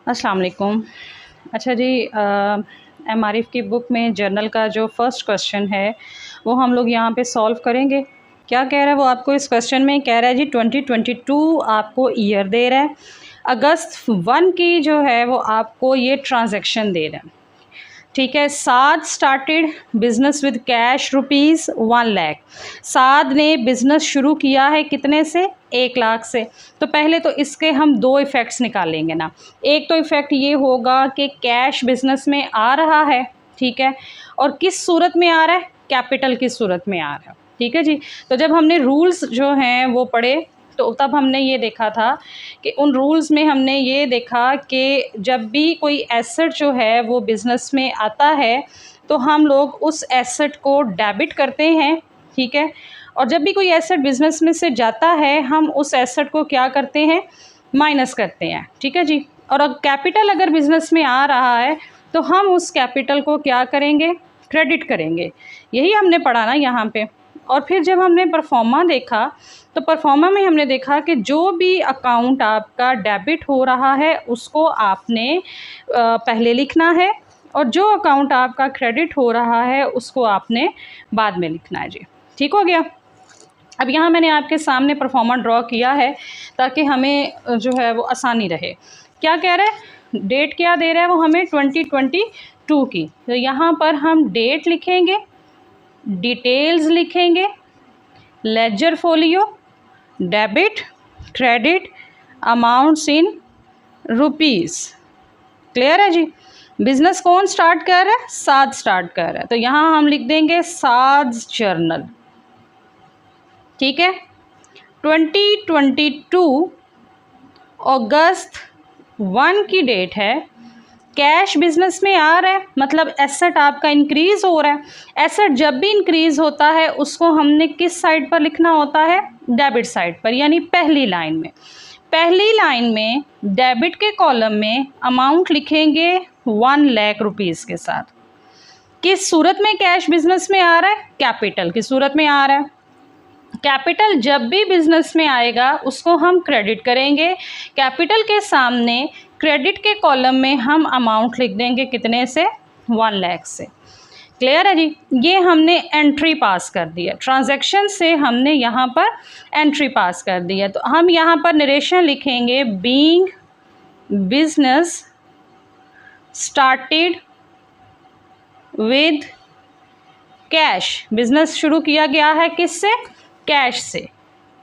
अस्सलाम वालेकुम। अच्छा जी, एमआरएफ की बुक में जर्नल का जो फर्स्ट क्वेश्चन है वो हम लोग यहाँ पे सॉल्व करेंगे। क्या कह रहा है वो आपको इस क्वेश्चन में? कह रहा है जी 2022 आपको ईयर दे रहा है, अगस्त 1 की जो है वो आपको ये ट्रांजैक्शन दे रहा है। ठीक है, Saad started business with cash rupees 1 lakh. Saad ने बिज़नेस शुरू किया है कितने से? 1 लाख से। तो पहले तो इसके हम दो इफ़ेक्ट्स निकालेंगे ना। एक तो इफ़ेक्ट ये होगा कि कैश बिज़नेस में आ रहा है, ठीक है, और किस सूरत में आ रहा है? कैपिटल की सूरत में आ रहा है। ठीक है जी। तो जब हमने रूल्स जो हैं वो पढ़े तो तब हमने ये देखा था कि उन रूल्स में हमने ये देखा कि जब भी कोई एसेट जो है वो बिज़नेस में आता है तो हम लोग उस एसेट को डेबिट करते हैं, ठीक है, और जब भी कोई एसेट बिज़नेस में से जाता है हम उस एसेट को क्या करते हैं? माइनस करते हैं। ठीक है जी। और अब कैपिटल अगर बिज़नेस में आ रहा है तो हम उस कैपिटल को क्या करेंगे? क्रेडिट करेंगे। यही हमने पढ़ा ना यहाँ पे। और फिर जब हमने परफॉर्मा देखा तो परफॉर्मा में हमने देखा कि जो भी अकाउंट आपका डेबिट हो रहा है उसको आपने पहले लिखना है, और जो अकाउंट आपका क्रेडिट हो रहा है उसको आपने बाद में लिखना है जी। ठीक हो गया। अब यहाँ मैंने आपके सामने परफॉर्मा ड्रॉ किया है ताकि हमें जो है वो आसानी रहे। क्या कह रहा है? डेट क्या दे रहा है वो हमें? 2022 की। तो यहाँ पर हम डेट लिखेंगे, डिटेल्स लिखेंगे, ledger folio, debit, credit, amounts in rupees. Clear है जी। बिजनेस कौन स्टार्ट कर रहा है? साद स्टार्ट कर रहा है, तो यहाँ हम लिख देंगे साद्स जर्नल। ठीक है। 2022 अगस्त 1 की डेट है। कैश बिजनेस में आ रहा है, मतलब एसेट आपका इंक्रीज हो रहा है। एसेट जब भी इंक्रीज होता है उसको हमने किस साइड पर लिखना होता है? डेबिट साइड पर, यानी पहली लाइन में। पहली लाइन में डेबिट के कॉलम में अमाउंट लिखेंगे 1 लाख रुपीज़ के साथ। किस सूरत में कैश बिजनेस में आ रहा है? कैपिटल की सूरत में आ रहा है। कैपिटल जब भी बिजनेस में आएगा उसको हम क्रेडिट करेंगे। कैपिटल के सामने क्रेडिट के कॉलम में हम अमाउंट लिख देंगे कितने से? 1 लाख से। क्लियर है जी। ये हमने एंट्री पास कर दिया, ट्रांजैक्शन से हमने यहाँ पर एंट्री पास कर दिया। तो हम यहाँ पर नरेशन लिखेंगे, being business started with cash. Business शुरू किया गया है किससे? कैश से।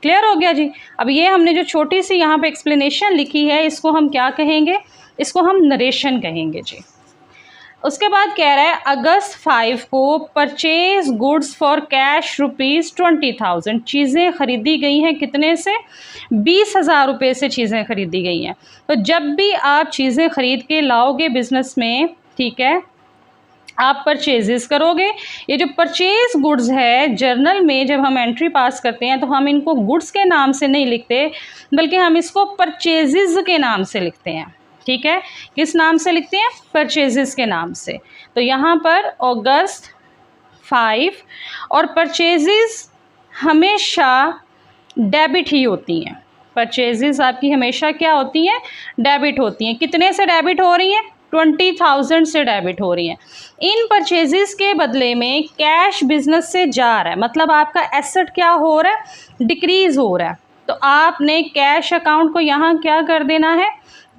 क्लियर हो गया जी। अब ये हमने जो छोटी सी यहाँ पे एक्सप्लेनेशन लिखी है इसको हम क्या कहेंगे? इसको हम नरेशन कहेंगे जी। उसके बाद कह रहा है अगस्त 5 को purchase goods for cash rupees 20,000। चीज़ें खरीदी गई हैं कितने से? 20,000 रुपये से चीज़ें खरीदी गई हैं। तो जब भी आप चीज़ें खरीद के लाओगे बिजनेस में, ठीक है, आप परचेजेस करोगे। ये जो परचेज गुड्स है जर्नल में जब हम एंट्री पास करते हैं तो हम इनको गुड्स के नाम से नहीं लिखते, बल्कि हम इसको परचेजेस के नाम से लिखते हैं। ठीक है, किस नाम से लिखते हैं? परचेजेस के नाम से। तो यहाँ पर अगस्त 5 और परचेजेस हमेशा डेबिट ही होती हैं। परचेजेस आपकी हमेशा क्या होती हैं? डेबिट होती हैं। कितने से डेबिट हो रही हैं? 20,000 से डेबिट हो रही हैं। इन परचेजेस के बदले में कैश बिजनेस से जा रहा है, मतलब आपका एसेट क्या हो रहा है? डिक्रीज हो रहा है। तो आपने कैश अकाउंट को यहाँ क्या कर देना है?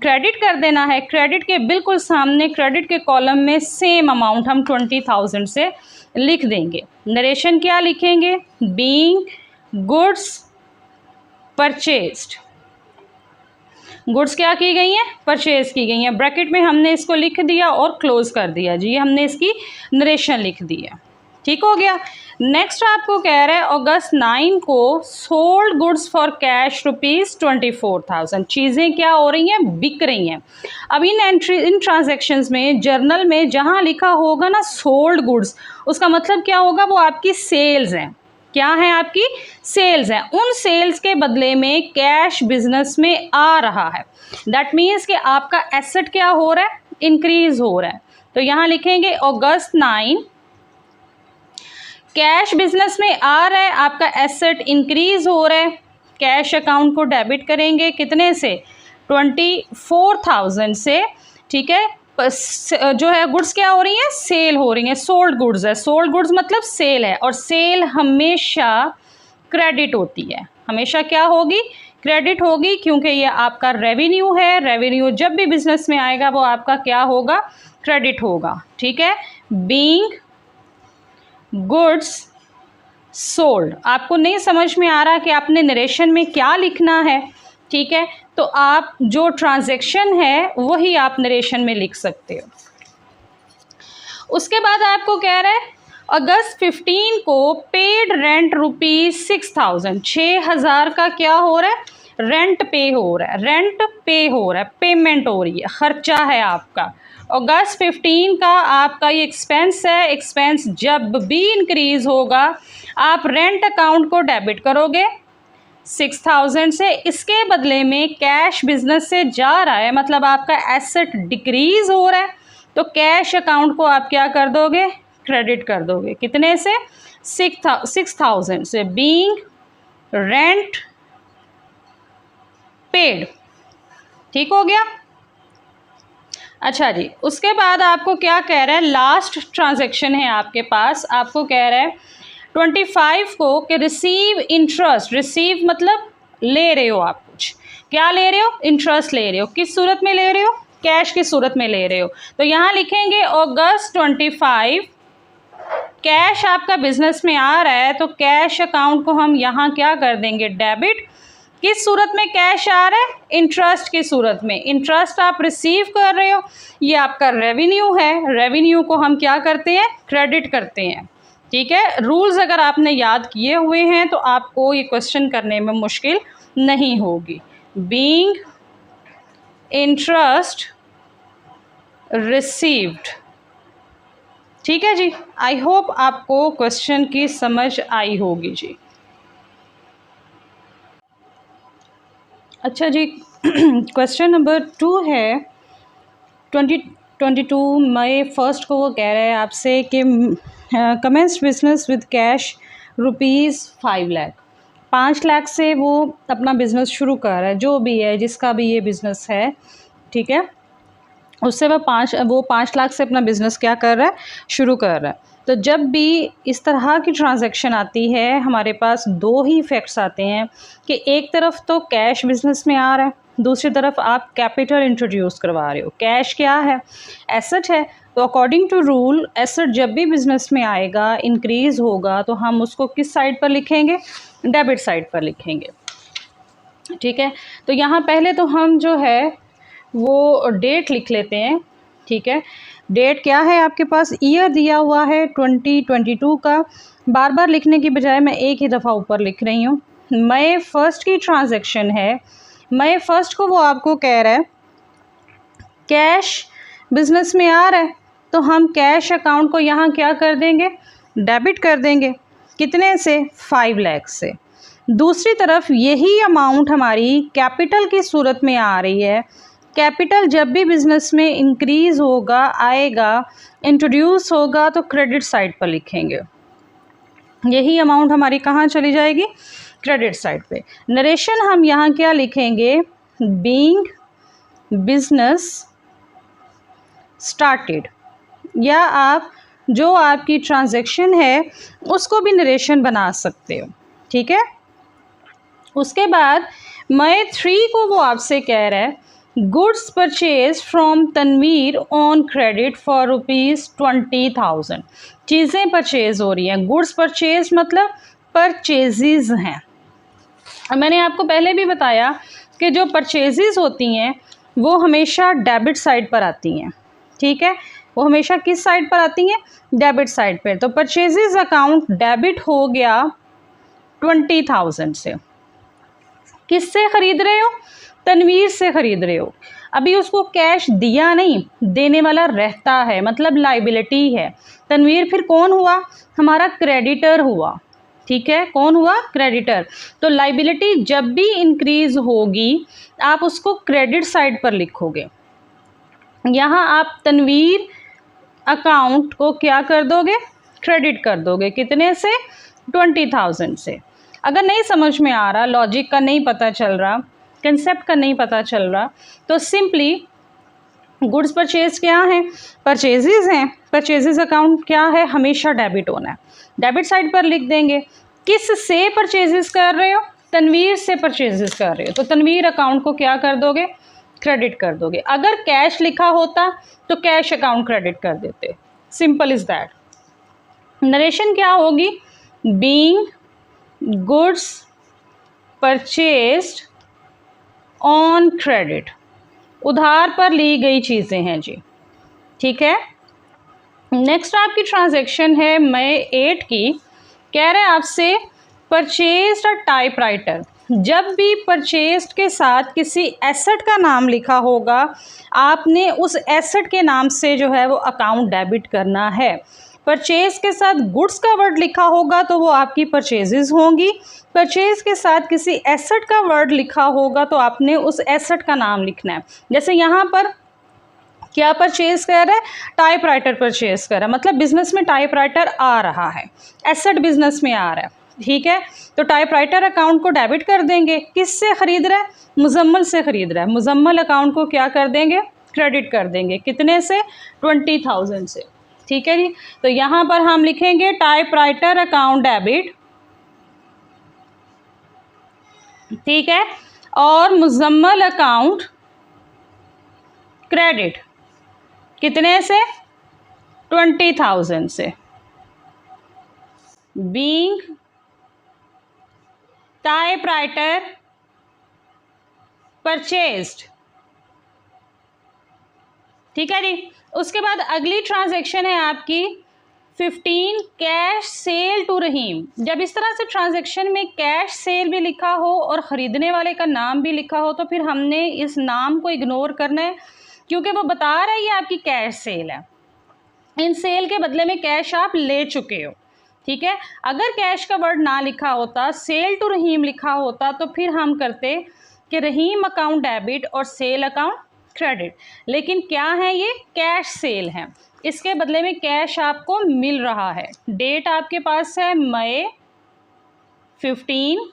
क्रेडिट कर देना है। क्रेडिट के बिल्कुल सामने क्रेडिट के कॉलम में सेम अमाउंट हम 20,000 से लिख देंगे। नरेशन क्या लिखेंगे? Being goods purchased. गुड्स क्या की गई हैं? परचेज की गई हैं। ब्रैकेट में हमने इसको लिख दिया और क्लोज कर दिया जी, हमने इसकी नरेशन लिख दी है। ठीक हो गया। नेक्स्ट आपको कह रहा है अगस्त 9 को sold goods for cash rupees 24,000। चीज़ें क्या हो रही हैं? बिक रही हैं। अब इन ट्रांजैक्शंस में जर्नल में जहाँ लिखा होगा ना सोल्ड गुड्स, उसका मतलब क्या होगा? वो आपकी सेल्स हैं। क्या है? आपकी सेल्स हैं। उन सेल्स के बदले में कैश बिजनेस में आ रहा है। दैट मीन्स कि आपका एसेट क्या हो रहा है? इंक्रीज हो रहा है। तो यहाँ लिखेंगे अगस्त 9 कैश बिजनेस में आ रहा है, आपका एसेट इंक्रीज हो रहा है। कैश अकाउंट को डेबिट करेंगे कितने से? 24,000 से, ठीक है, जो है गुड्स क्या हो रही हैं, सेल हो रही हैं, सोल्ड गुड्स है, सोल्ड गुड्स मतलब सेल है, और सेल हमेशा क्रेडिट होती है, हमेशा क्या होगी, क्रेडिट होगी, क्योंकि ये आपका रेवेन्यू है, रेवेन्यू जब भी बिजनेस में आएगा वो आपका क्या होगा, क्रेडिट होगा, ठीक है। बीइंग गुड्स सोल्ड, आपको नहीं समझ में आ रहा कि आपने नरेशन में क्या लिखना है, ठीक है, तो आप जो ट्रांजैक्शन है वही आप नरेशन में लिख सकते हो। उसके बाद आपको कह रहा है अगस्त 15 को पेड रेंट ₹6,000, 6,000 का क्या हो रहा है, रेंट पे हो रहा है, रेंट पे हो रहा है, पेमेंट हो रही है, खर्चा है आपका। अगस्त 15 का आपका ये एक्सपेंस है, एक्सपेंस जब भी इंक्रीज होगा आप रेंट अकाउंट को डेबिट करोगे 6,000 से, इसके बदले में कैश बिजनेस से जा रहा है, मतलब आपका एसेट डिक्रीज हो रहा है, तो कैश अकाउंट को आप क्या कर दोगे, क्रेडिट कर दोगे, कितने से, 6,000 से। बीइंग रेंट पेड, ठीक हो गया। अच्छा जी, उसके बाद आपको क्या कह रहा है, लास्ट ट्रांजैक्शन है आपके पास, आपको कह रहा है 25 को कि रिसीव इंटरेस्ट, रिसीव मतलब ले रहे हो आप कुछ, क्या ले रहे हो, इंटरेस्ट ले रहे हो, किस सूरत में ले रहे हो, कैश की सूरत में ले रहे हो, तो यहाँ लिखेंगे अगस्त 25, कैश आपका बिजनेस में आ रहा है तो कैश अकाउंट को हम यहाँ क्या कर देंगे, डेबिट, किस सूरत में कैश आ रहा है, इंटरेस्ट की सूरत में, इंटरेस्ट आप रिसीव कर रहे हो, ये आपका रेवेन्यू है, रेवेन्यू को हम क्या करते हैं, क्रेडिट करते हैं, ठीक है। रूल्स अगर आपने याद किए हुए हैं तो आपको ये क्वेश्चन करने में मुश्किल नहीं होगी। बीइंग इंटरेस्ट रिसीव्ड, ठीक है जी। आई होप आपको क्वेश्चन की समझ आई होगी जी। अच्छा जी, क्वेश्चन नंबर 2 है 2022 मई 1 को, वो कह रहे हैं आपसे कि commences business with cash ₹5 lakh, 5 lakh से वो अपना बिज़नेस शुरू कर रहा है, जो भी है जिसका भी ये बिज़नेस है, ठीक है, उससे वो 5 लाख से अपना बिज़नेस क्या कर रहा है, शुरू कर रहा है। तो जब भी इस तरह की ट्रांजैक्शन आती है हमारे पास दो ही फैक्ट्स आते हैं कि एक तरफ तो कैश बिज़नेस में आ रहा है, दूसरी तरफ आप कैपिटल इंट्रोड्यूस करवा रहे हो। कैश क्या है, एसेट है, तो अकॉर्डिंग टू रूल एसेट जब भी बिज़नेस में आएगा, इंक्रीज़ होगा, तो हम उसको किस साइड पर लिखेंगे, डेबिट साइड पर लिखेंगे, ठीक है। तो यहाँ पहले तो हम जो है वो डेट लिख लेते हैं, ठीक है। डेट क्या है आपके पास, ईयर दिया हुआ है 2022 का, बार बार लिखने की बजाय मैं एक ही दफ़ा ऊपर लिख रही हूँ। मई 1 की ट्रांजैक्शन है, मई 1 को वो आपको कह रहा है कैश बिजनेस में आ रहा है, तो हम कैश अकाउंट को यहाँ क्या कर देंगे, डेबिट कर देंगे, कितने से, 5 लाख से। दूसरी तरफ यही अमाउंट हमारी कैपिटल की सूरत में आ रही है, कैपिटल जब भी बिजनेस में इंक्रीज होगा, आएगा, इंट्रोड्यूस होगा, तो क्रेडिट साइड पर लिखेंगे, यही अमाउंट हमारी कहाँ चली जाएगी, क्रेडिट साइड पे। नरेशन हम यहाँ क्या लिखेंगे, बीइंग बिजनेस स्टार्टेड, या आप जो आपकी ट्रांजैक्शन है उसको भी नरेशन बना सकते हो, ठीक है। उसके बाद मई 3 को वो आपसे कह रहा है goods purchase from Tanveer on credit for ₹20,000, चीज़ें परचेज हो रही हैं, गुड्स परचेज मतलब परचेजेस हैं। मैंने आपको पहले भी बताया कि जो परचेजेस होती हैं वो हमेशा डेबिट साइड पर आती हैं, ठीक है, वो हमेशा किस साइड पर आती हैं, डेबिट साइड पर। तो परचेजेस अकाउंट डेबिट हो गया 20,000 से, किससे ख़रीद रहे हो, तनवीर से ख़रीद रहे हो, अभी उसको कैश दिया नहीं, देने वाला रहता है, मतलब लाइबिलिटी है। तनवीर फिर कौन हुआ, हमारा क्रेडिटर हुआ, ठीक है, कौन हुआ, क्रेडिटर। तो लाइबिलिटी जब भी इंक्रीज होगी आप उसको क्रेडिट साइड पर लिखोगे, यहाँ आप तनवीर अकाउंट को क्या कर दोगे, क्रेडिट कर दोगे, कितने से, 20,000 से। अगर नहीं समझ में आ रहा, लॉजिक का नहीं पता चल रहा, कंसेप्ट का नहीं पता चल रहा, तो सिंपली गुड्स परचेज क्या है, परचेजेज हैं, परचेजेज अकाउंट क्या है, हमेशा डेबिट होना है, डेबिट साइड पर लिख देंगे। किस से परचेजेस कर रहे हो, तनवीर से परचेजेस कर रहे हो, तो तनवीर अकाउंट को क्या कर दोगे, क्रेडिट कर दोगे। अगर कैश लिखा होता तो कैश अकाउंट क्रेडिट कर देते, सिंपल इज दैट। नरेशन क्या होगी, being goods purchased on credit, उधार पर ली गई चीज़ें हैं जी, ठीक है। नेक्स्ट आपकी ट्रांजैक्शन है मई 8 की, कह रहे हैं आपसे परचेज्ड अ टाइपराइटर। जब भी परचेज्ड के साथ किसी एसेट का नाम लिखा होगा, आपने उस एसेट के नाम से जो है वो अकाउंट डेबिट करना है। परचेज के साथ गुड्स का वर्ड लिखा होगा तो वो आपकी परचेजेस होंगी। परचेज के साथ किसी एसेट का वर्ड लिखा होगा तो आपने उस एसेट का नाम लिखना है। जैसे यहाँ पर क्या परचेज कर रहा है, टाइपराइटर परचेज कर रहा है, मतलब बिजनेस में टाइपराइटर आ रहा है, एसेट बिजनेस में आ रहा है, ठीक है। तो टाइपराइटर अकाउंट को डेबिट कर देंगे। किससे खरीद रहा है, मुजम्मल से खरीद रहा है, मुजम्मल अकाउंट को क्या कर देंगे, क्रेडिट कर देंगे। कितने से, 20,000 से, ठीक है जी। तो यहाँ पर हम लिखेंगे टाइपराइटर अकाउंट डेबिट, ठीक है, और मुजम्मल अकाउंट क्रेडिट, कितने से, 20,000 से। बीइंग टाइपराइटर परचेज्ड, ठीक है जी। उसके बाद अगली ट्रांजैक्शन है आपकी 15 कैश सेल टू रहीम। जब इस तरह से ट्रांजैक्शन में कैश सेल भी लिखा हो और ख़रीदने वाले का नाम भी लिखा हो तो फिर हमने इस नाम को इग्नोर करना है, क्योंकि वो बता रहा है ये आपकी कैश सेल है। इन सेल के बदले में कैश आप ले चुके हो, ठीक है। अगर कैश का वर्ड ना लिखा होता, सेल टू रहीम लिखा होता, तो फिर हम करते कि रहीम अकाउंट डेबिट और सेल अकाउंट क्रेडिट। लेकिन क्या है, ये कैश सेल है, इसके बदले में कैश आपको मिल रहा है। डेट आपके पास है मई 15।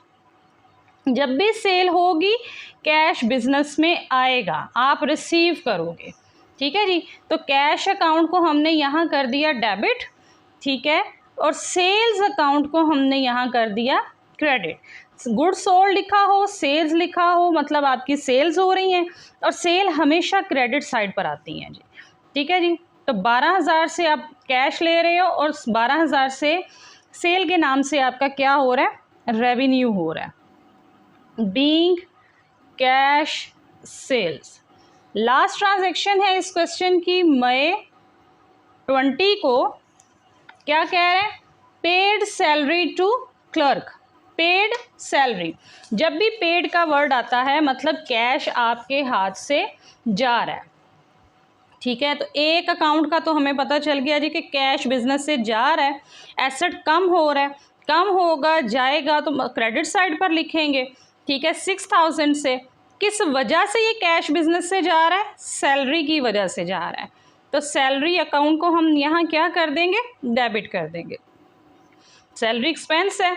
जब भी सेल होगी कैश बिजनेस में आएगा, आप रिसीव करोगे, ठीक है जी। तो कैश अकाउंट को हमने यहाँ कर दिया डेबिट, ठीक है, और सेल्स अकाउंट को हमने यहाँ कर दिया क्रेडिट। गुड सोल्ड लिखा हो, सेल्स लिखा हो, मतलब आपकी सेल्स हो रही हैं, और सेल हमेशा क्रेडिट साइड पर आती हैं जी, ठीक है जी। तो 12,000 से आप कैश ले रहे हो और 12,000 से सेल के नाम से आपका क्या हो रहा है, रेवेन्यू हो रहा है। Being cash sales. Last transaction है इस क्वेश्चन की मई 20 को, क्या कह रहे हैं, paid salary to clerk. Paid salary, जब भी पेड का वर्ड आता है मतलब कैश आपके हाथ से जा रहा है, ठीक है। तो एक अकाउंट का तो हमें पता चल गया जी कि कैश बिजनेस से जा रहा है, एसेट कम हो रहा है, कम होगा जाएगा तो क्रेडिट साइड पर लिखेंगे, ठीक है। 6,000 से, किस वजह से ये कैश बिजनेस से जा रहा है, सैलरी की वजह से जा रहा है, तो सैलरी अकाउंट को हम यहाँ क्या कर देंगे, डेबिट कर देंगे। सैलरी एक्सपेंस है,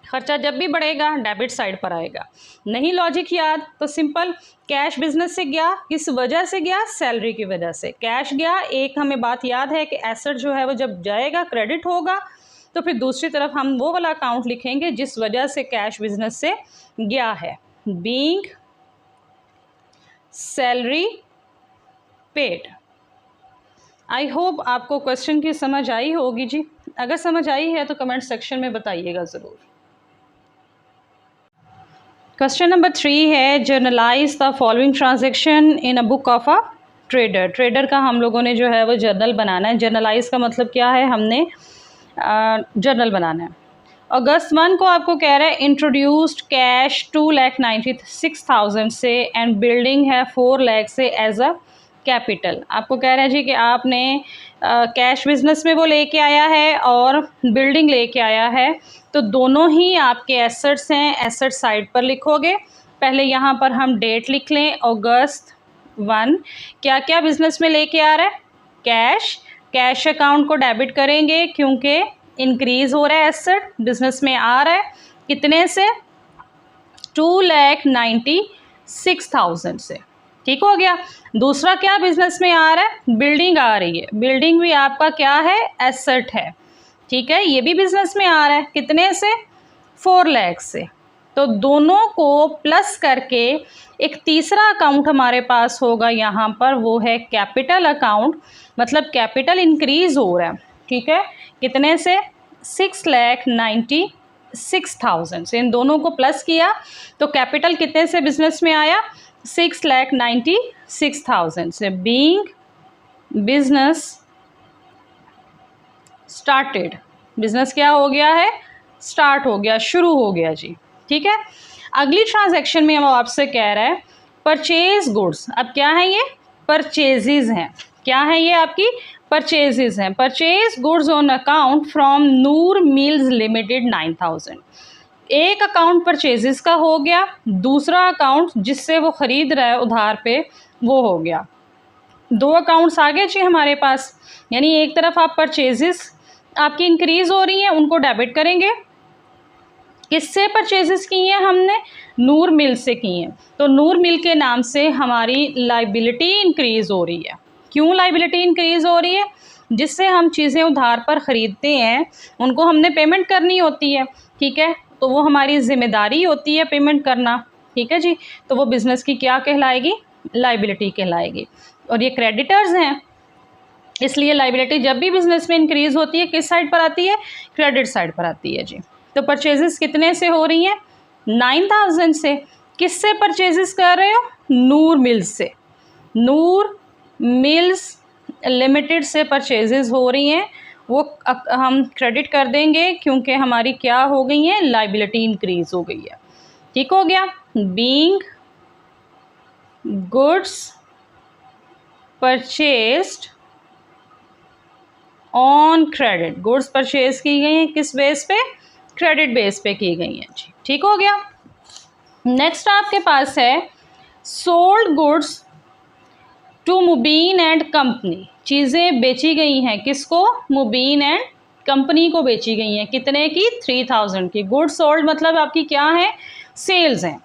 खर्चा जब भी बढ़ेगा डेबिट साइड पर आएगा। नहीं लॉजिक याद तो सिंपल, कैश बिजनेस से गया, किस वजह से गया, सैलरी की वजह से कैश गया। एक हमें बात याद है कि एसेट जो है वो जब जाएगा क्रेडिट होगा, तो फिर दूसरी तरफ हम वो वाला अकाउंट लिखेंगे जिस वजह से कैश बिजनेस से गया है। Being salary paid. I hope आपको क्वेश्चन की समझ आई होगी जी। अगर समझ आई है तो कमेंट सेक्शन में बताइएगा ज़रूर। क्वेश्चन नंबर 3 है, journalise the following transaction in a book of a trader. Trader का हम लोगों ने जो है वो जर्नल बनाना है। जर्नलाइज का मतलब क्या है, हमने जर्नल बनाना है। अगस्त 1 को आपको कह रहा है इंट्रोड्यूस्ड कैश 2,96,000 से एंड बिल्डिंग है 4 लाख से एज अ कैपिटल। आपको कह रहा है जी कि आपने कैश बिजनेस में वो लेके आया है और बिल्डिंग लेके आया है, तो दोनों ही आपके एसेट्स हैं, एसेट साइड पर लिखोगे। पहले यहाँ पर हम डेट लिख लें, अगस्त 1। क्या क्या बिजनेस में लेके आ रहा है, कैश। कैश अकाउंट को डेबिट करेंगे क्योंकि इंक्रीज हो रहा है, एसेट बिजनेस में आ रहा है, कितने से, 2,96,000 से। ठीक हो गया। दूसरा क्या बिजनेस में आ रहा है, बिल्डिंग आ रही है, बिल्डिंग भी आपका क्या है, एसेट है। ठीक है, ये भी बिजनेस में आ रहा है, कितने से, 4 लाख से। तो दोनों को प्लस करके एक तीसरा अकाउंट हमारे पास होगा यहाँ पर, वो है कैपिटल अकाउंट, मतलब कैपिटल इंक्रीज हो रहा है। ठीक है, कितने से, 6,96,000 से। इन दोनों को प्लस किया तो कैपिटल कितने से बिजनेस में आया, 6,96,000 से। बीइंग बिजनेस स्टार्टेड, बिजनेस क्या हो गया है, स्टार्ट हो गया, शुरू हो गया जी। ठीक है, अगली ट्रांजैक्शन में वो आपसे कह रहा है परचेज गुड्स। अब क्या है ये, परचेजेज हैं। क्या है ये, आपकी परचेजेज हैं। Purchase goods on account from Noor mills limited 9,000। एक अकाउंट परचेजेस का हो गया, दूसरा अकाउंट जिससे वो खरीद रहा है उधार पे वो हो गया। 2 अकाउंट्स आ गए जी हमारे पास। यानी एक तरफ आप परचेजेस आपकी इंक्रीज हो रही हैं, उनको डेबिट करेंगे। किससे परचेजेस की हैं हमने, नूर मिल से की हैं। तो नूर मिल के नाम से हमारी लाइबिलिटी इंक्रीज हो रही है। क्यों लाइबिलिटी इंक्रीज हो रही है, जिससे हम चीज़ें उधार पर ख़रीदते हैं उनको हमने पेमेंट करनी होती है। ठीक है, तो वो हमारी जिम्मेदारी होती है पेमेंट करना। ठीक है जी, तो वो बिज़नेस की क्या कहलाएगी, लाइबिलिटी कहलाएगी। और ये क्रेडिटर्स हैं, इसलिए लाइबिलिटी जब भी बिजनेस में इंक्रीज होती है किस साइड पर आती है, क्रेडिट साइड पर आती है जी। तो परचेजेस कितने से हो रही हैं, 9,000 से। किससे परचेजेस कर रहे हो, नूर मिल्स से। नूर मिल्स लिमिटेड से परचेजेस हो रही हैं, वो हम क्रेडिट कर देंगे क्योंकि हमारी क्या हो गई है, लाइबिलिटी इंक्रीज हो गई है। ठीक हो गया। Being goods purchased on credit, goods purchase की गई हैं किस बेस पे, क्रेडिट बेस पे की गई हैं जी। ठीक हो गया। नेक्स्ट आपके पास है sold goods to Mubeen and company. चीज़ें बेची गई हैं किसको, मुबीन एंड कंपनी को बेची गई हैं। कितने की, 3,000 की। गुड्स सोल्ड मतलब आपकी क्या है, सेल्स हैं।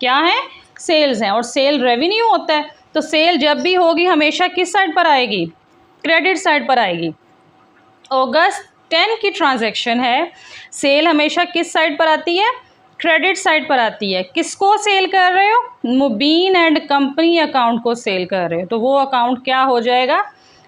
क्या है, सेल्स हैं। और सेल रेवेन्यू होता है, तो सेल जब भी होगी हमेशा किस साइड पर आएगी, क्रेडिट साइड पर आएगी। अगस्त 10 की ट्रांजैक्शन है, सेल हमेशा किस साइड पर आती है, क्रेडिट साइड पर आती है। किसको सेल कर रहे हो, मुबीन एंड कंपनी अकाउंट को सेल कर रहे हो, तो वो अकाउंट क्या हो जाएगा,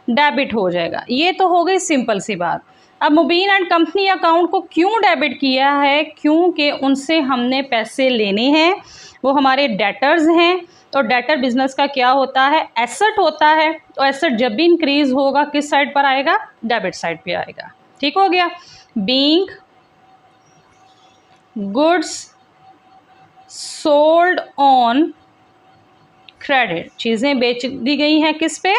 डेबिट हो जाएगा। ये तो हो गई सिंपल सी बात। अब मुबीन एंड कंपनी अकाउंट को क्यों डेबिट किया है, क्योंकि उनसे हमने पैसे लेने हैं, वो हमारे डेटर्स हैं। और डेटर बिजनेस का क्या होता है, एसेट होता है। तो एसेट जब भी इंक्रीज होगा किस साइड पर आएगा, डेबिट साइड पे आएगा। ठीक हो गया। Being goods sold on credit, चीज़ें बेच दी गई हैं किस पे,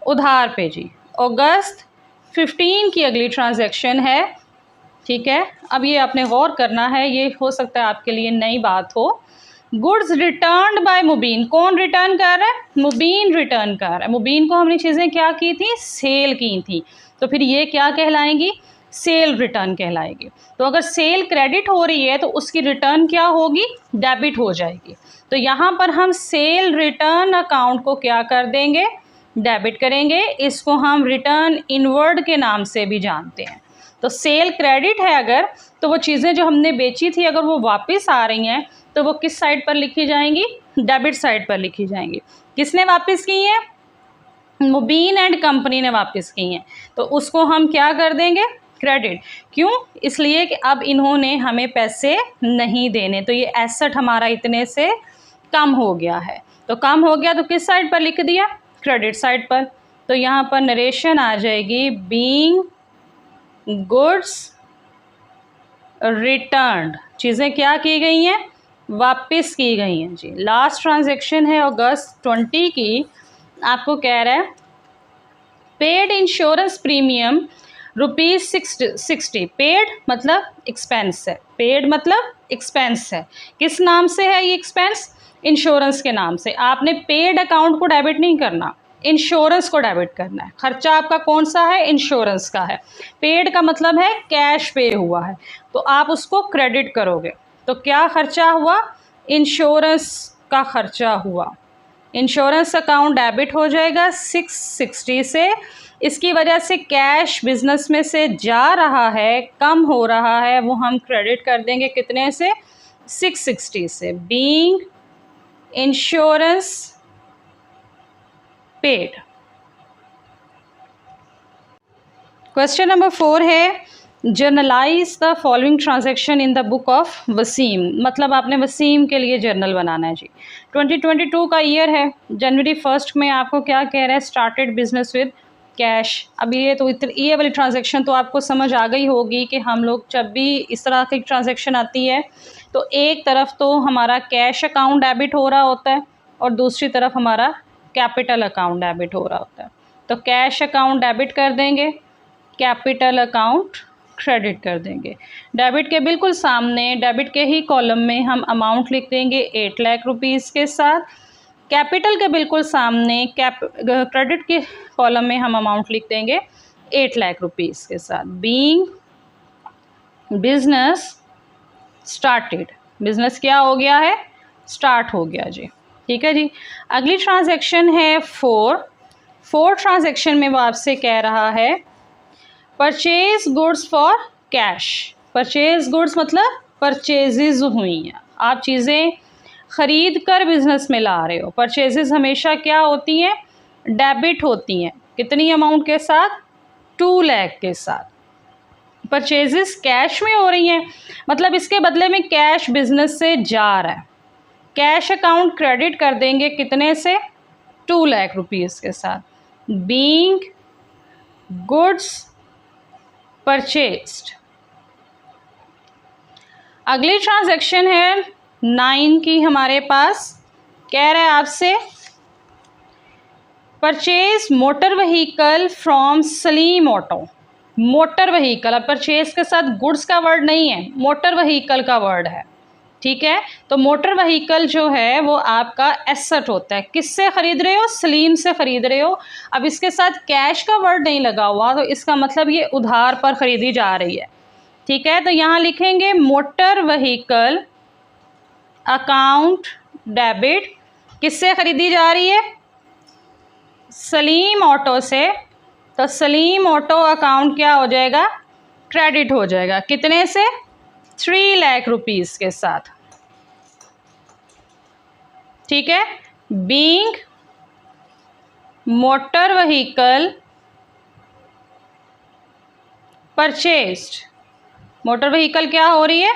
उधार पे जी। अगस्त 15 की अगली ट्रांजैक्शन है। ठीक है, अब ये आपने गौर करना है, ये हो सकता है आपके लिए नई बात हो। गुड्स रिटर्न बाय मुबीन, कौन रिटर्न कर रहा है, मुबीन रिटर्न कर रहा है। मुबीन को हमने चीज़ें क्या की थी, सेल की थी, तो फिर ये क्या कहलाएंगी, सेल रिटर्न कहलाएगी। तो अगर सेल क्रेडिट हो रही है तो उसकी रिटर्न क्या होगी, डेबिट हो जाएगी। तो यहाँ पर हम सेल रिटर्न अकाउंट को क्या कर देंगे, डेबिट करेंगे। इसको हम रिटर्न इनवर्ड के नाम से भी जानते हैं। तो सेल क्रेडिट है अगर, तो वो चीज़ें जो हमने बेची थी अगर वो वापस आ रही हैं तो वो किस साइड पर लिखी जाएंगी, डेबिट साइड पर लिखी जाएंगी। किसने वापस की है, मुबीन एंड कंपनी ने वापस की हैं, तो उसको हम क्या कर देंगे, क्रेडिट। क्यों, इसलिए कि अब इन्होंने हमें पैसे नहीं देने, तो ये एसेट हमारा इतने से कम हो गया है। तो कम हो गया तो किस साइड पर लिख दिया, क्रेडिट साइड पर। तो यहाँ पर नरेशन आ जाएगी, बीइंग गुड्स रिटर्न्ड, चीज़ें क्या की गई हैं, वापस की गई हैं जी। लास्ट ट्रांजैक्शन है अगस्त 20 की, आपको कह रहा है पेड इंश्योरेंस प्रीमियम ₹60। पेड मतलब एक्सपेंस है, पेड मतलब एक्सपेंस है। किस नाम से है ये एक्सपेंस, इंश्योरेंस के नाम से। आपने पेड अकाउंट को डेबिट नहीं करना, इंश्योरेंस को डेबिट करना है। खर्चा आपका कौन सा है, इंश्योरेंस का है। पेड का मतलब है कैश पे हुआ है, तो आप उसको क्रेडिट करोगे। तो क्या खर्चा हुआ, इंश्योरेंस का खर्चा हुआ, इंश्योरेंस अकाउंट डेबिट हो जाएगा 660 से। इसकी वजह से कैश बिजनेस में से जा रहा है, कम हो रहा है, वो हम क्रेडिट कर देंगे कितने से, 660 से। Being insurance paid. Question number 4 है journalise the following transaction in the book of Wasim. मतलब आपने वसीम के लिए जर्नल बनाना है जी। 2022 का ईयर है, जनवरी 1 में आपको क्या कह रहा है, स्टार्टेड बिजनेस विद कैश। अब ये वाली ट्रांजैक्शन तो आपको समझ आ गई होगी कि हम लोग जब भी इस तरह की ट्रांजैक्शन आती है तो एक तरफ तो हमारा कैश अकाउंट डेबिट हो रहा होता है और दूसरी तरफ हमारा कैपिटल अकाउंट डेबिट हो रहा होता है। तो कैश अकाउंट डेबिट कर देंगे, कैपिटल अकाउंट क्रेडिट कर देंगे। डेबिट के बिल्कुल सामने, डेबिट के ही कॉलम में हम अमाउंट लिख देंगे 8 लाख रुपीज़ के साथ। कैपिटल के बिल्कुल सामने क्रेडिट के कॉलम में हम अमाउंट लिख देंगे 8 लाख रुपीज़ के साथ। बीइंग बिजनेस स्टार्टेड, बिजनेस क्या हो गया है, स्टार्ट हो गया जी। ठीक है जी। अगली ट्रांजैक्शन है 4 ट्रांजैक्शन में वो आपसे कह रहा है purchase goods for cash. Purchase goods मतलब परचेजेज हुई हैं, आप चीज़ें ख़रीद कर बिजनेस में ला रहे हो। परचेजेज हमेशा क्या होती हैं, डेबिट होती हैं। कितनी अमाउंट के साथ, 2 लाख के साथ। परचेजेस कैश में हो रही हैं, मतलब इसके बदले में कैश बिजनेस से जा रहा है। कैश अकाउंट क्रेडिट कर देंगे कितने से, 2 लाख रुपीज़ के साथ। Being goods purchased. अगली ट्रांजैक्शन है 9 की, हमारे पास कह रहा है आपसे purchase motor vehicle from Salim auto. Motor vehicle, अब परचेज के साथ गुड्स का वर्ड नहीं है, मोटर व्हीकल का वर्ड है। ठीक है, तो मोटर व्हीकल जो है वो आपका एसेट होता है। किससे ख़रीद रहे हो, सलीम से ख़रीद रहे हो। अब इसके साथ कैश का वर्ड नहीं लगा हुआ, तो इसका मतलब ये उधार पर ख़रीदी जा रही है। ठीक है, तो यहाँ लिखेंगे मोटर व्हीकल अकाउंट डेबिट, किससे ख़रीदी जा रही है, सलीम ऑटो से। तो सलीम ऑटो अकाउंट क्या हो जाएगा, क्रेडिट हो जाएगा। कितने से, 3 लाख रुपीज़ के साथ। ठीक है, being motor vehicle purchased. Motor vehicle क्या हो रही है,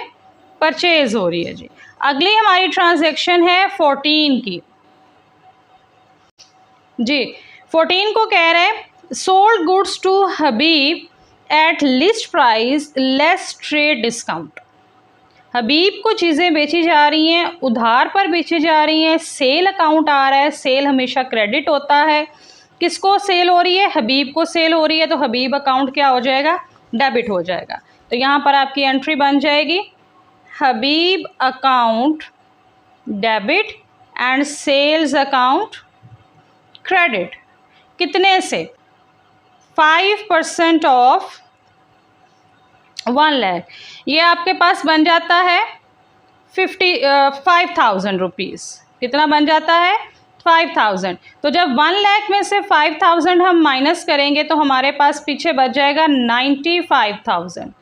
परचेज हो रही है जी। अगली हमारी ट्रांजैक्शन है 14 की जी। 14 को कह रहे हैं sold goods to Habib at list price less trade discount. Habib को चीज़ें बेची जा रही हैं, उधार पर बेची जा रही हैं, सेल अकाउंट आ रहा है। सेल हमेशा क्रेडिट होता है। किसको सेल हो रही है, हबीब को सेल हो रही है, तो हबीब अकाउंट क्या हो जाएगा, डेबिट हो जाएगा। तो यहाँ पर आपकी एंट्री बन जाएगी Habib account debit and sales account credit. कितने से, 5% ऑफ 1 लाख। ये आपके पास बन जाता है 5,000 रुपीज़। कितना बन जाता है, 5,000। तो जब 1 लाख में से 5,000 हम माइनस करेंगे तो हमारे पास पीछे बच जाएगा 95,000।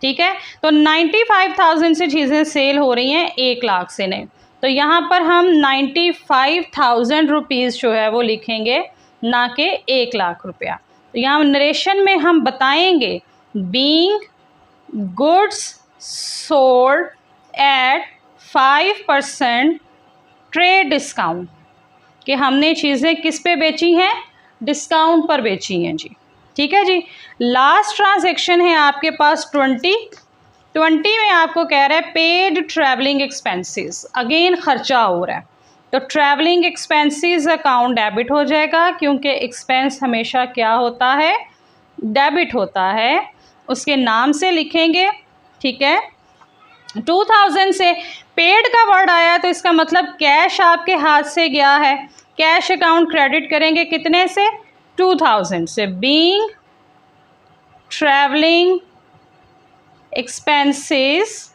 ठीक है, तो 95,000 से चीज़ें सेल हो रही हैं, 1 लाख से नहीं। तो यहाँ पर हम 95,000 रुपीज़ जो है वो लिखेंगे, ना कि 1 लाख रुपया। तो यहाँ नरेशन में हम बताएंगे being goods sold at 5% trade discount, कि हमने चीज़ें किस पे बेची हैं, डिस्काउंट पर बेची हैं जी। ठीक है जी। लास्ट ट्रांजैक्शन है आपके पास 20 में आपको कह रहा है पेड ट्रैवलिंग एक्सपेंसेस। अगेन खर्चा हो रहा है, तो ट्रैवलिंग एक्सपेंसेस अकाउंट डेबिट हो जाएगा, क्योंकि एक्सपेंस हमेशा क्या होता है, डेबिट होता है। उसके नाम से लिखेंगे। ठीक है, 2000 से पेड का वर्ड आया तो इसका मतलब कैश आपके हाथ से गया है। कैश अकाउंट क्रेडिट करेंगे कितने से, 2000 से। Being travelling expenses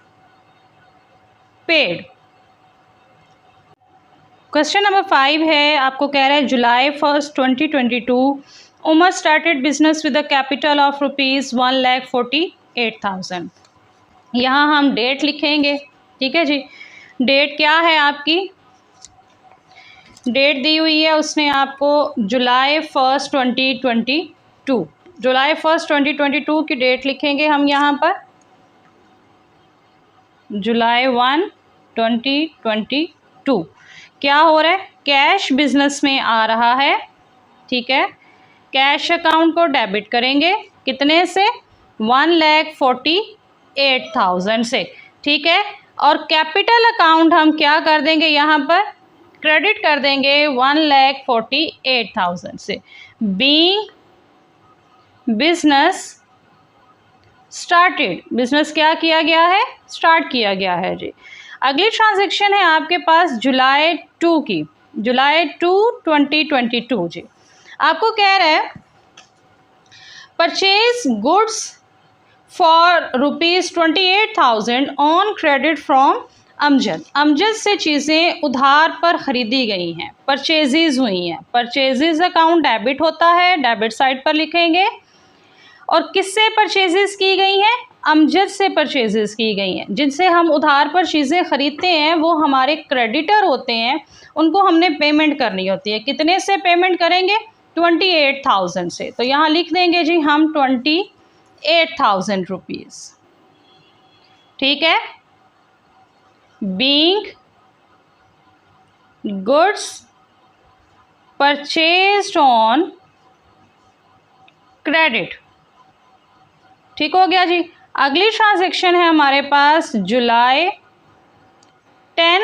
paid. Question number 5 है, आपको कह रहा है July 1, 2022 Umar started business with a capital of ₹1,48,000। यहाँ हम डेट लिखेंगे, ठीक है जी। डेट क्या है आपकी, डेट दी हुई है उसने आपको जुलाई 1, 2022। जुलाई 1, 2022 की डेट लिखेंगे हम यहाँ पर, जुलाई 1, 2022। क्या हो रहा है, कैश बिजनेस में आ रहा है, ठीक है। कैश अकाउंट को डेबिट करेंगे कितने से, 1,48,000 से, ठीक है। और कैपिटल अकाउंट हम क्या कर देंगे, यहाँ पर क्रेडिट कर देंगे 1,48,000 से। बीइंग बिजनेस स्टार्टेड, बिजनेस क्या किया गया है, स्टार्ट किया गया है जी। अगली ट्रांजैक्शन है आपके पास जुलाई 2 की, जुलाई 2, 2022 जी। आपको कह रहा है purchase goods for ₹28,000 on credit from Amjad. Amjad से चीज़ें उधार पर ख़रीदी गई हैं, परचेजेज हुई हैं। परचेजेज अकाउंट डेबिट होता है, डेबिट साइड पर लिखेंगे। और किससे परचेजेस की गई हैं, अमजद से परचेजेस की गई हैं। जिनसे हम उधार पर चीज़ें ख़रीदते हैं वो हमारे क्रेडिटर होते हैं, उनको हमने पेमेंट करनी होती है। कितने से पेमेंट करेंगे, 28,000 से। तो यहाँ लिख देंगे जी हम 28,000 रुपीज़, ठीक है। Being goods purchased on credit, ठीक हो गया जी। अगली ट्रांजैक्शन है हमारे पास जुलाई 10,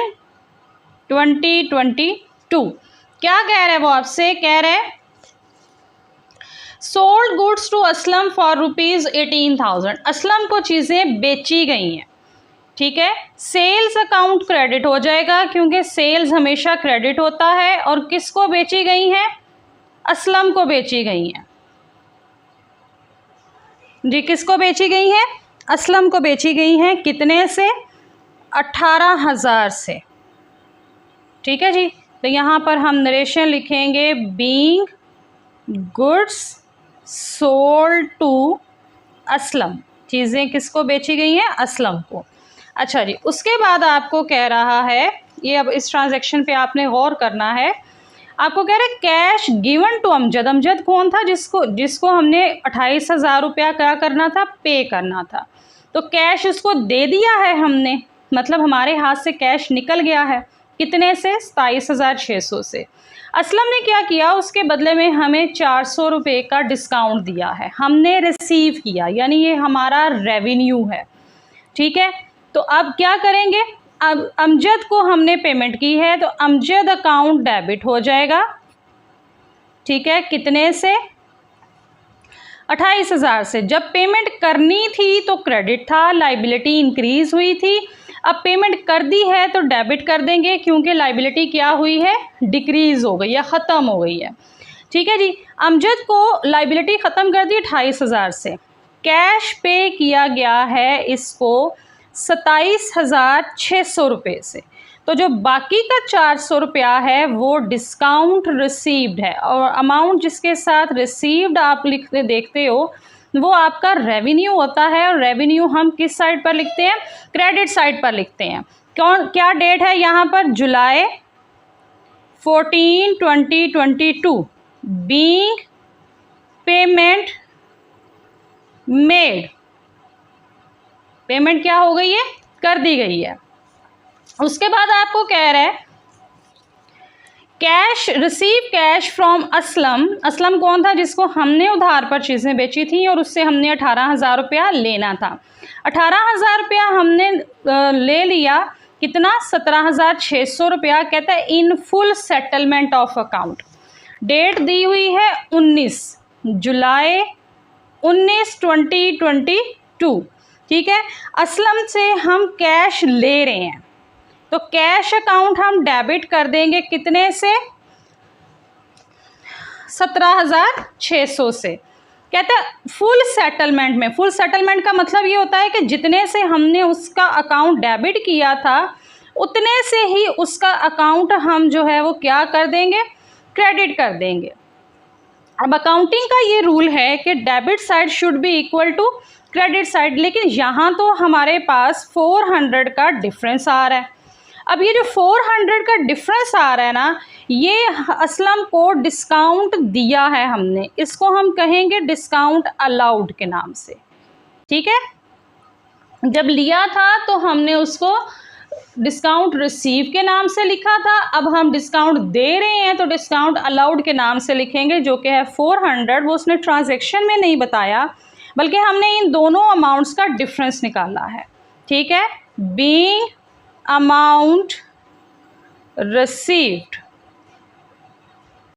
2022। क्या कह रहा है वो आपसे, कह रहे हैं sold goods to Aslam for ₹18,000। Aslam को चीज़ें बेची गई हैं, ठीक है। सेल्स अकाउंट क्रेडिट हो जाएगा क्योंकि सेल्स हमेशा क्रेडिट होता है। और किसको बेची गई हैं, असलम को बेची गई हैं जी। किसको बेची गई हैं, असलम को बेची गई हैं। कितने से, 18,000 से, ठीक है जी। तो यहाँ पर हम नरेशन लिखेंगे being goods sold to Aslam. चीज़ें किसको बेची गई हैं, असलम को। अच्छा जी, उसके बाद आपको कह रहा है, ये अब इस ट्रांजैक्शन पे आपने गौर करना है। आपको कह रहे हैं cash given to Amjad. Amjad कौन था, जिसको हमने 28,000 रुपया क्या करना था, पे करना था। तो कैश उसको दे दिया है हमने, मतलब हमारे हाथ से कैश निकल गया है। कितने से, 27,600 से। असलम ने क्या किया, उसके बदले में हमें 400 रुपये का डिस्काउंट दिया है, हमने रिसीव किया, यानी ये हमारा रेवेन्यू है, ठीक है। तो अब क्या करेंगे, अब अमजद को हमने पेमेंट की है तो अमजद अकाउंट डेबिट हो जाएगा, ठीक है। कितने से, 28,000 से। जब पेमेंट करनी थी तो क्रेडिट था, लाइबिलिटी इंक्रीज हुई थी। अब पेमेंट कर दी है तो डेबिट कर देंगे क्योंकि लाइबिलिटी क्या हुई है, डिक्रीज हो गई है, ख़त्म हो गई है, ठीक है जी। अमजद को लाइबिलिटी ख़त्म कर दी 28,000 से। कैश पे किया गया है इसको 27,600 रुपये से। तो जो बाकी का 400 रुपया है वो डिस्काउंट रिसीव्ड है। और अमाउंट जिसके साथ रिसीव्ड आप लिखते देखते हो वो आपका रेवेन्यू होता है। और रेवेन्यू हम किस साइड पर लिखते हैं, क्रेडिट साइड पर लिखते हैं। क्या डेट है यहाँ पर, जुलाई 14, 2022। बीइंग पेमेंट मेड, पेमेंट क्या हो गई है, कर दी गई है। उसके बाद आपको कह रहा है cash receive cash from Aslam. Aslam कौन था, जिसको हमने उधार पर चीज़ें बेची थी और उससे हमने 18,000 रुपया लेना था। 18,000 रुपया हमने ले लिया, कितना, 17,600 रुपया। कहता है in full settlement of account. Date दी हुई है 19 जुलाई 2022, ठीक है। असलम से हम कैश ले रहे हैं तो कैश अकाउंट हम डेबिट कर देंगे, कितने से, 17,600 से। कहते हैं फुल सेटलमेंट में, फुल सेटलमेंट का मतलब ये होता है कि जितने से हमने उसका अकाउंट डेबिट किया था उतने से ही उसका अकाउंट हम जो है वो क्या कर देंगे, क्रेडिट कर देंगे। अब अकाउंटिंग का ये रूल है कि debit side should be equal to credit side, लेकिन यहाँ तो हमारे पास 400 का डिफरेंस आ रहा है। अब ये जो 400 का डिफरेंस आ रहा है ना, ये असलम को डिस्काउंट दिया है हमने, इसको हम कहेंगे डिस्काउंट अलाउड के नाम से, ठीक है। जब लिया था तो हमने उसको डिस्काउंट रिसीव के नाम से लिखा था, अब हम डिस्काउंट दे रहे हैं तो डिस्काउंट अलाउड के नाम से लिखेंगे, जो कि है 400। वो उसने ट्रांजैक्शन में नहीं बताया, बल्कि हमने इन दोनों अमाउंट्स का डिफरेंस निकाला है, ठीक है। Being amount received